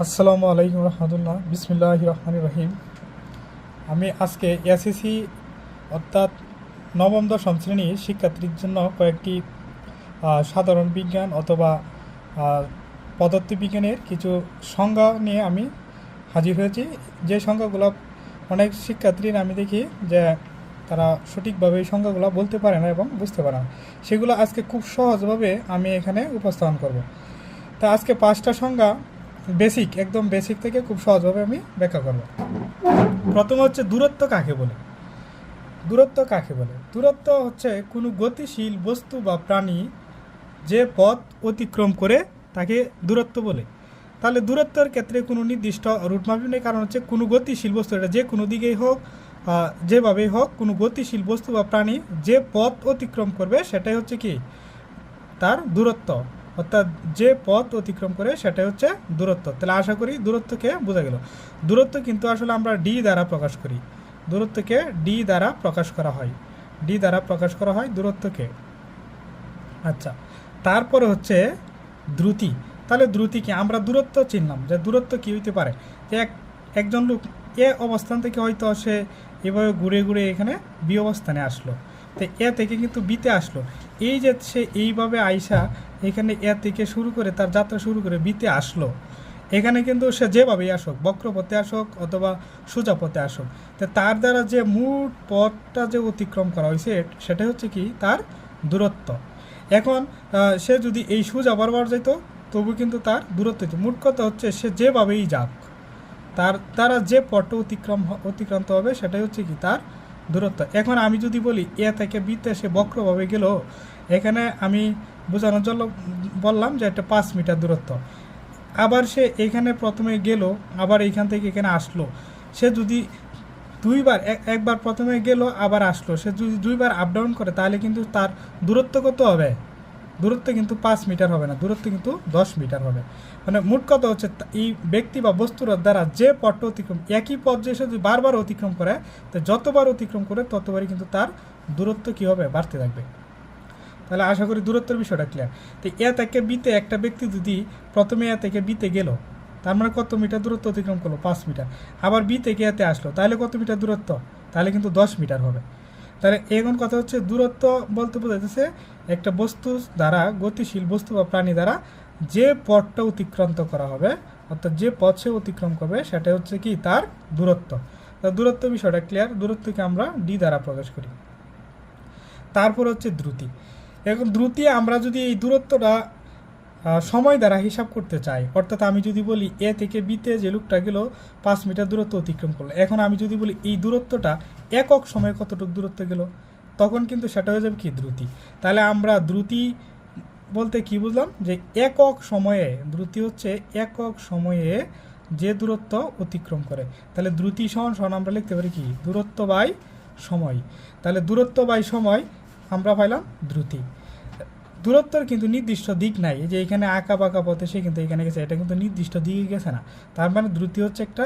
আসসালামু আলাইকুম রহমতুল্লাহ। বিসমিল্লাহির রহমানির রহিম। আমি আজকে এসএসসি অর্থাৎ নবম দশম শ্রেণীর শিক্ষার্থীর জন্য কয়েকটি সাধারণ বিজ্ঞান অথবা পদার্থবিজ্ঞানের কিছু সংজ্ঞা নিয়ে আমি হাজির হয়েছি। যে সংজ্ঞাগুলো অনেক শিক্ষার্থীর আমি দেখি যে তারা সঠিকভাবে এই সংজ্ঞাগুলো বলতে পারে না এবং বুঝতে পারে না, সেগুলো আজকে খুব সহজভাবে আমি এখানে উপস্থাপন করব। তা আজকে 5টা সংজ্ঞা একদম বেসিক থেকে খুব সহজভাবে আমি ব্যাখ্যা করব। প্রথম হচ্ছে দূরত্ব কাকে বলে। দূরত্ব হচ্ছে কোনো গতিশীল বস্তু বা প্রাণী যে পথ অতিক্রম করে তাকে দূরত্ব বলে। তাহলে দূরত্বের ক্ষেত্রে কোনো নির্দিষ্ট রুট মাপি নেই, কারণ হচ্ছে কোনো গতিশীল বস্তু, এটা যে কোনো দিকেই হোক যেভাবেই হোক, কোনো গতিশীল বস্তু বা প্রাণী যে পথ অতিক্রম করবে সেটাই হচ্ছে কি তার দূরত্ব, অর্থাৎ যে পথ অতিক্রম করে সেটাই হচ্ছে দূরত্ব। তাহলে আশা করি দূরত্বকে বোঝা গেল। দূরত্ব কিন্তু আসলে আমরা ডি দ্বারা প্রকাশ করি, দূরত্বকে ডি দ্বারা প্রকাশ করা হয়, দূরত্বকে। আচ্ছা, তারপরে হচ্ছে দ্রুতি। তাহলে দ্রুতি কি? আমরা দূরত্ব চিনলাম যে দূরত্ব কি হইতে পারে, যে একজন লোক এ অবস্থান থেকে হয়তো সে এভাবে ঘুরে ঘুরে এখানে বি অবস্থানে আসলো, তো এ থেকে কিন্তু বিতে আসলো। এই যে সে এইভাবে আইসা এখানে এ থেকে শুরু করে তার যাত্রা শুরু করে বিতে আসলো, এখানে কিন্তু সে যেভাবেই আসুক, বক্রপথে আসুক অথবা সোজা পথে আসুক, তো তার দ্বারা যে মোট পথটা যে অতিক্রম করা হয়েছে সেটা হচ্ছে কি তার দূরত্ব। এখন সে যদি এই সোজা বরাবর যেত তবু কিন্তু তার দূরত্ব হতো। মোট কথা হচ্ছে সে যেভাবেই যাক তার দ্বারা যে পথটা অতিক্রান্ত হবে সেটাই হচ্ছে কি তার দূরত্ব। এখন আমি যদি বলি এ থেকে বিতে সে বক্রভাবে গেল, এখানে আমি বোঝানোর জন্য বললাম যে একটা 5 মিটার দূরত্ব। আবার সে এখানে প্রথমে গেল, আবার এইখান থেকে এখানে আসলো, সে যদি দুইবার, একবার প্রথমে গেল আবার আসলো, সে যদি দুইবার আপ ডাউন করে তাহলে কিন্তু তার দূরত্ব কত হবে? দূরত্ব কিন্তু 5 মিটার হবে না, দূরত্ব কিন্তু 10 মিটার হবে। মানে মোট কথা হচ্ছে এই ব্যক্তি বা বস্তুর দ্বারা যে পথটা অতিক্রম, একই পথ যে সে যদি বারবার অতিক্রম করে, তো যতবার অতিক্রম করে ততবারই কিন্তু তার দূরত্ব কী হবে? বাড়তে থাকবে। তাহলে আশা করি দূরত্বের বিষয়টা ক্লিয়ার। তো এ থেকে বিতে একটা ব্যক্তি যদি প্রথমে এ থেকে বিতে গেল, তার মানে কত মিটার দূরত্ব অতিক্রম করলো? 5 মিটার। আবার বি থেকে এতে আসলো, তাহলে কত মিটার দূরত্ব? তাহলে কিন্তু 10 মিটার হবে। তাহলে এখন কথা হচ্ছে দূরত্ব বলতে বোঝাইতেছে একটা বস্তু দ্বারা, গতিশীল বস্তু বা প্রাণী দ্বারা যে পথটা অতিক্রান্ত করা হবে, অর্থাৎ যে পথ সে অতিক্রম করবে সেটা হচ্ছে কি তার দূরত্ব। দূরত্ব বিষয়টা ক্লিয়ার। দূরত্বকে আমরা ডি দ্বারা প্রকাশ করি। তারপর হচ্ছে দ্রুতি। এখন দ্রুতি আমরা যদি এই দূরত্বটা সময় দ্বারা হিসাব করতে চাই, অর্থাৎ আমি যদি বলি এ থেকে বিতে যে লোকটা গেল 5 মিটার দূরত্ব অতিক্রম করলো, এখন আমি যদি বলি এই দূরত্বটা একক সময়ে কতটুকু দূরত্ব গেল, তখন কিন্তু সেটা হয়ে যাবে কি দ্রুতি। তাহলে আমরা দ্রুতি বলতে কি বুঝলাম? যে একক সময়ে, দ্রুতি হচ্ছে একক সময়ে যে দূরত্ব অতিক্রম করে। তাহলে দ্রুতি সমান আমরা লিখতে পারি কি দূরত্ব বাই সময়। তাহলে দূরত্ব বাই সময় আমরা পাইলাম দ্রুতি। দূরত্বের কিন্তু নির্দিষ্ট দিক নাই, যে এখানে আঁকা বাঁকা পথে সে কিন্তু এখানে গেছে, এটা কিন্তু নির্দিষ্ট দিকে গেছে না। তার মানে দ্রুতি হচ্ছে একটা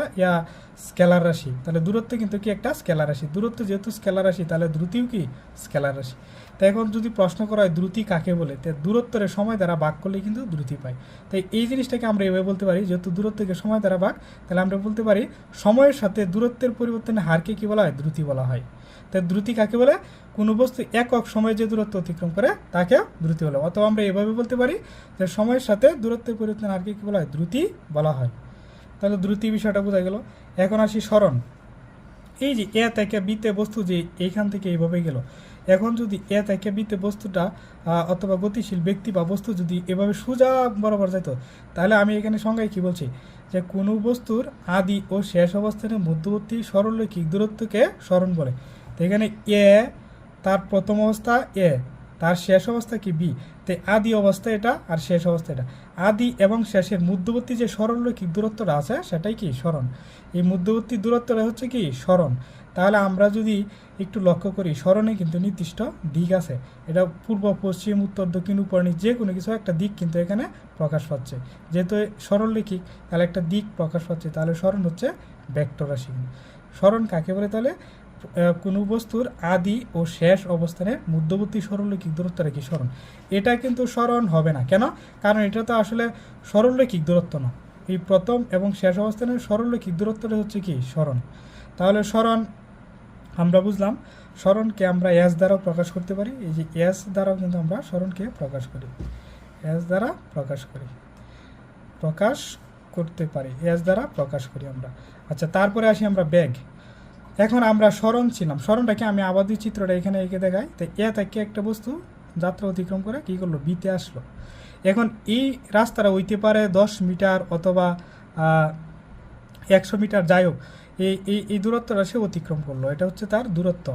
স্কেলার রাশি। তাহলে দূরত্ব কিন্তু কি একটা স্কেলার রাশি। দূরত্ব যেহেতু স্কেলার রাশি তাহলে দ্রুতিও কি স্কেলার রাশি। তাই এখন যদি প্রশ্ন করা হয় দ্রুতি কাকে বলে, তো দূরত্বের সময় দ্বারা ভাগ করলে কিন্তু দ্রুতি পাই। তাই এই জিনিসটাকে আমরা এভাবে বলতে পারি, যেহেতু দূরত্বকে সময় দ্বারা ভাগ, তাহলে আমরা বলতে পারি সময়ের সাথে দূরত্বের পরিবর্তনের হারকে কি বলা হয়? দ্রুতি বলা হয়। তাই দ্রুতি কাকে বলে? কোনো বস্তু একক সময়ে যে দূরত্ব অতিক্রম করে তাকে দ্রুতি বলে। অথবা আমরা এভাবে বলতে পারি যে সময়ের সাথে দূরত্বের পরিবর্তন আর কি বলা হয়? দ্রুতি বলা হয়। তাহলে দ্রুতি বিষয়টা বোঝা গেল। এখন আসি স্মরণ। এই যে এ থেকে বিতে বস্তু যে এইখান থেকে এইভাবে গেল, এখন যদি এ থেকে বিতে বস্তুটা অথবা গতিশীল ব্যক্তি বা বস্তু যদি এভাবে সোজা বরাবর যেত, তাহলে আমি এখানে সংজ্ঞায় কি বলছি? যে কোনো বস্তুর আদি ও শেষ অবস্থানের মধ্যবর্তী সরলরৈখিক দূরত্বকে স্মরণ বলে। তো এখানে এ তার প্রথম অবস্থা এ, তার শেষ অবস্থা কি বি, তো আদি অবস্থা এটা আর শেষ অবস্থা এটা। আদি এবং শেষের মধ্যবর্তী যে সরলরৈখিক দূরত্বটা আছে সেটাই কি স্মরণ। এই মধ্যবর্তী দূরত্বটা হচ্ছে কি স্মরণ। তাহলে আমরা যদি একটু লক্ষ্য করি, স্মরণে কিন্তু নির্দিষ্ট দিক আছে। এটা পূর্ব, পশ্চিম, উত্তর, দক্ষিণ, উপর, নিচ যে কোনো কিছু একটা দিক কিন্তু এখানে প্রকাশ পাচ্ছে। যেহেতু সরলরৈখিক তাহলে একটা দিক প্রকাশ পাচ্ছে, তাহলে স্মরণ হচ্ছে ভেক্টর রাশি। স্মরণ কাকে বলে? তাহলে কোনো বস্তুর আদি ও শেষ অবস্থানের মধ্যবর্তী সরলরৈখিক দূরত্বটা কি স্মরণ। এটা কিন্তু স্মরণ হবে না। কেন? কারণ এটা তো আসলে সরলরৈখিক দূরত্ব না, এই প্রথম এবং শেষ অবস্থানের সরলরৈখিক দূরত্বটা হচ্ছে কি সরণ। তাহলে সরণ আমরা বুঝলাম, সরণকে আমরা এস দ্বারাও প্রকাশ করতে পারি। এই যে এস দ্বারাও কিন্তু আমরা সরণকে প্রকাশ করি, এস দ্বারা প্রকাশ করতে পারি, এস দ্বারা প্রকাশ করি আমরা। আচ্ছা, তারপরে আসি আমরা বেগ। এখন আমরা সরণ ছিলাম, সরণটাকে আমি আবার দুই চিত্রটা এখানে এঁকে দেখাই। তো এ থেকে একটা বস্তু যাত্রা অতিক্রম করে কী করলো, বিতে আসলো। এখন এই রাস্তাটা হইতে পারে 10 মিটার অথবা 100 মিটার, যাই হোক এই দূরত্বটা সে অতিক্রম করলো, এটা হচ্ছে তার দূরত্ব।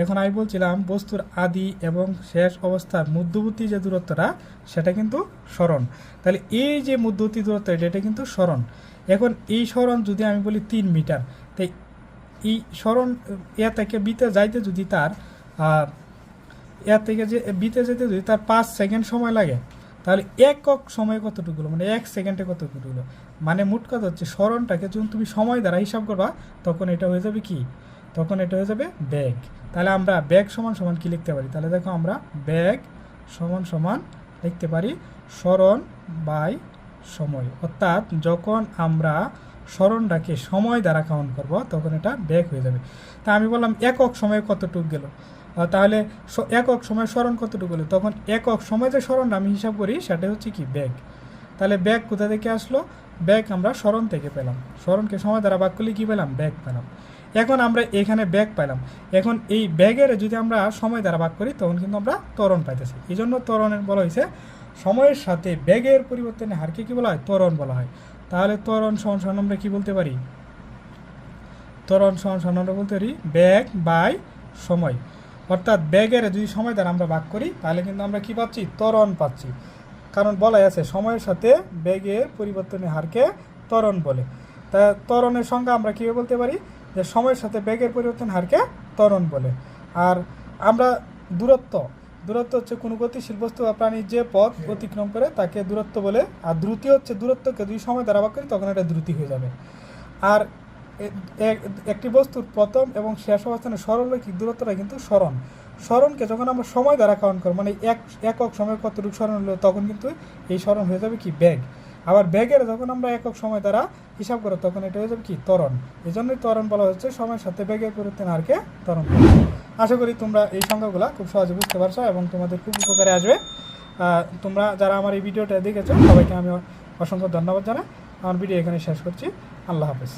এখন আমি বলছিলাম বস্তুর আদি এবং শেষ অবস্থার মধ্যবর্তী যে দূরত্বটা সেটা কিন্তু সরণ। তাহলে এই যে মধ্যবর্তী দূরত্ব এটা কিন্তু সরণ। এখন এই সরণ যদি আমি বলি 3 মিটার, তাই এই সরণ এ থেকে বিতে যাইতে যদি তার এ থেকে যে বিতে যেতে যদি তার 5 সেকেন্ড সময় লাগে, তাহলে একক সময় কতটুকু হলো, মানে 1 সেকেন্ডে কতটুকু হলো। মানে মোট কথা হচ্ছে সরণটাকে যখন তুমি সময় দ্বারা হিসাব করবা তখন এটা হয়ে যাবে কি, তখন এটা হয়ে যাবে বেগ। তাহলে আমরা বেগ সমান সমান কি লিখতে পারি, তাহলে দেখো আমরা বেগ সমান সমান লিখতে পারি সরণ বাই সময়। অর্থাৎ যখন আমরা সরণটাকে সময় দ্বারা কাউন্ট করব তখন এটা বেগ হয়ে যাবে। তা আমি বললাম একক সময়ে কতটুকু গেল, তাহলে একক সময় সরণ কতটুকু হলো, তখন একক সময় যে সরণটা আমি হিসাব করি সেটা হচ্ছে কি বেগ। তাহলে বেগ কোথা থেকে আসলো, বেগ আমরা সরণ থেকে পেলাম, সরণকে সময় দ্বারা ভাগ করলে কী পেলাম, বেগ পেলাম। এখন আমরা এখানে বেগ পেলাম, এখন এই বেগের যদি আমরা সময় দ্বারা ভাগ করি তখন কিন্তু আমরা ত্বরণ পাইতেছি। এই জন্য ত্বরণের বলা হয়েছে সময়ের সাথে বেগের পরিবর্তনের হারকে কী বলা হয়, ত্বরণ বলা হয়। তাহলে ত্বরণ সমান সমান আমরা কী বলতে পারি, ত্বরণ সমান সমান আমরা বলতে পারি বেগ বাই সময়। অর্থাৎ বেগের যদি সময় দ্বারা আমরা ভাগ করি তাহলে কিন্তু আমরা কি পাচ্ছি, ত্বরণ পাচ্ছি। কারণ বলাই আছে সময়ের সাথে বেগের পরিবর্তনের হারকে ত্বরণ বলে। তা ত্বরণের সংজ্ঞা আমরা কীভাবে বলতে পারি, যে সময়ের সাথে বেগের পরিবর্তন হারকে ত্বরণ বলে। আর আমরা দূরত্ব হচ্ছে কোনো গতিশীল বস্তু বা প্রাণীর যে পথ অতিক্রম করে তাকে দূরত্ব বলে। আর দ্রুতি হচ্ছে দূরত্বকে যদি সময় দ্বারা ভাগ করি তখন এটা দ্রুতি হয়ে যাবে। আর একটি বস্তুর প্রথম এবং শেষ অবস্থানের সরলরৈখিক দূরত্বটা কিন্তু সরণ। সরণকে যখন আমরা সময় দ্বারা কাউন্ট করব, মানে একক সময় কতটুকু সরণ হলো, তখন কিন্তু এই সরণ হয়ে যাবে কি বেগ। আবার বেগের যখন আমরা একক সময় দ্বারা হিসাব করব তখন এটা হয়ে যাবে কি ত্বরণ। এই জন্যই ত্বরণ বলা হচ্ছে সময়ের সাথে বেগের পরিবর্তন হারকে ত্বরণ। আশা করি তোমরা এই সংখ্যাগুলো খুব সহজে বুঝতে পারছো এবং তোমাদের খুব উপকারে আসবে। তোমরা যারা আমার এই ভিডিওটা দেখেছো সবাইকে আমি অসংখ্য ধন্যবাদ জানাই। আমার ভিডিও এখানে শেষ করছি। আল্লাহ হাফেজ।